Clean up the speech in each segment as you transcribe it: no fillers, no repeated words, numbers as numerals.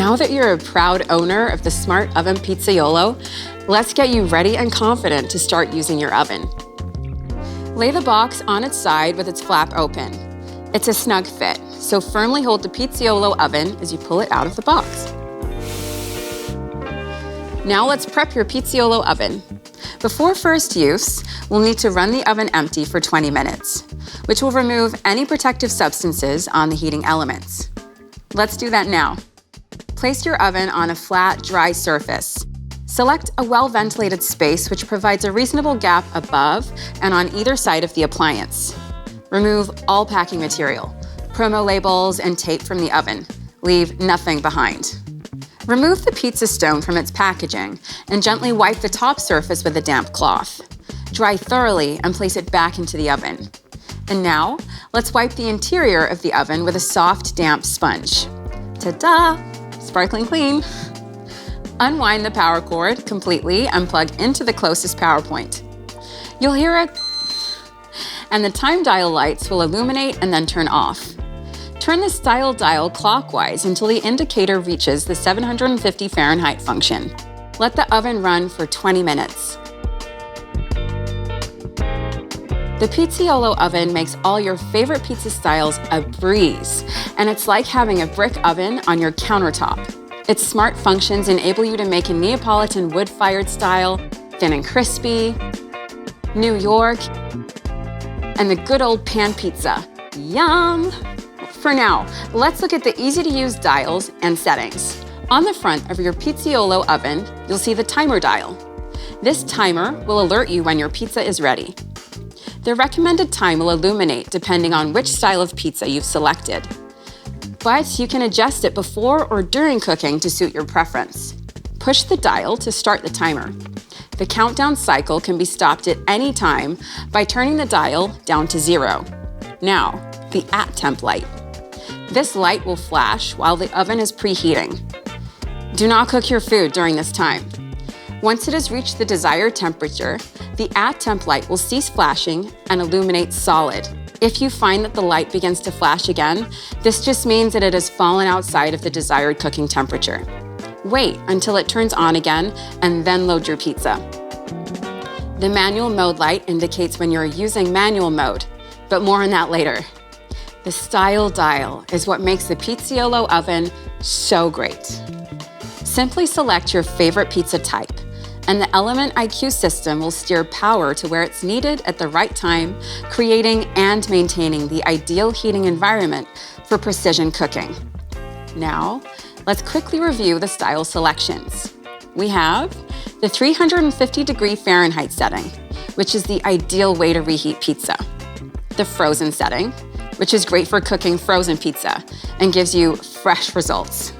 Now that you're a proud owner of the Smart Oven Pizzaiolo, let's get you ready and confident to start using your oven. Lay the box on its side with its flap open. It's a snug fit, so firmly hold the Pizzaiolo oven as you pull it out of the box. Now let's prep your Pizzaiolo oven. Before first use, we'll need to run the oven empty for 20 minutes, which will remove any protective substances on the heating elements. Let's do that now. Place your oven on a flat, dry surface. Select a well-ventilated space which provides a reasonable gap above and on either side of the appliance. Remove all packing material, promo labels, and tape from the oven. Leave nothing behind. Remove the pizza stone from its packaging and gently wipe the top surface with a damp cloth. Dry thoroughly and place it back into the oven. And now, let's wipe the interior of the oven with a soft, damp sponge. Ta-da! Sparkling clean. Unwind the power cord completely and plug into the closest power point. You'll hear it, and the time dial lights will illuminate and then turn off. Turn the style dial clockwise until the indicator reaches the 750 Fahrenheit function. Let the oven run for 20 minutes. The Pizzaiolo oven makes all your favorite pizza styles a breeze, and it's like having a brick oven on your countertop. Its smart functions enable you to make a Neapolitan wood-fired style, thin and crispy, New York, and the good old pan pizza. Yum! For now, let's look at the easy-to-use dials and settings. On the front of your Pizzaiolo oven, you'll see the timer dial. This timer will alert you when your pizza is ready. The recommended time will illuminate depending on which style of pizza you've selected. But you can adjust it before or during cooking to suit your preference. Push the dial to start the timer. The countdown cycle can be stopped at any time by turning the dial down to 0. Now, the at temp light. This light will flash while the oven is preheating. Do not cook your food during this time. Once it has reached the desired temperature, the at temp light will cease flashing and illuminate solid. If you find that the light begins to flash again, this just means that it has fallen outside of the desired cooking temperature. Wait until it turns on again and then load your pizza. The manual mode light indicates when you're using manual mode, but more on that later. The style dial is what makes the Pizzaiolo oven so great. Simply select your favorite pizza type, and the Element IQ system will steer power to where it's needed at the right time, creating and maintaining the ideal heating environment for precision cooking. Now, let's quickly review the style selections. We have the 350 Fahrenheit setting, which is the ideal way to reheat pizza. The frozen setting, which is great for cooking frozen pizza and gives you fresh results.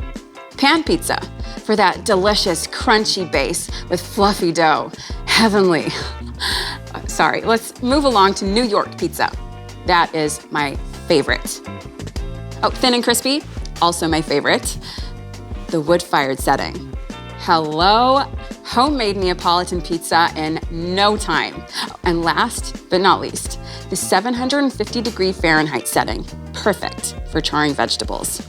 Pan pizza, for that delicious, crunchy base with fluffy dough. Heavenly. Sorry, let's move along to New York pizza. That is my favorite. Oh, thin and crispy, also my favorite. The wood-fired setting. Hello, homemade Neapolitan pizza in no time. And last but not least, the 750 Fahrenheit setting, perfect for charring vegetables.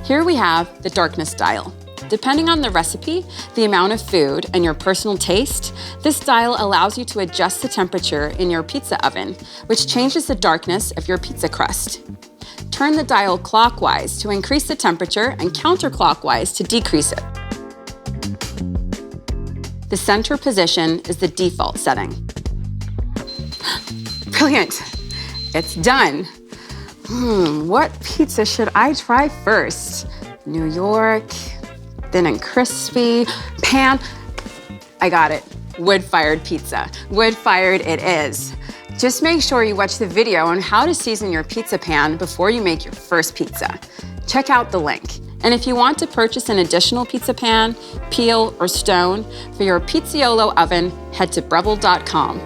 Here we have the darkness dial. Depending on the recipe, the amount of food, and your personal taste, this dial allows you to adjust the temperature in your pizza oven, which changes the darkness of your pizza crust. Turn the dial clockwise to increase the temperature and counterclockwise to decrease it. The center position is the default setting. Brilliant, it's done. What pizza should I try first? New York, thin and crispy, pan. I got it, wood-fired pizza. Wood-fired it is. Just make sure you watch the video on how to season your pizza pan before you make your first pizza. Check out the link. And if you want to purchase an additional pizza pan, peel, or stone for your Pizzaiolo oven, head to Breville.com.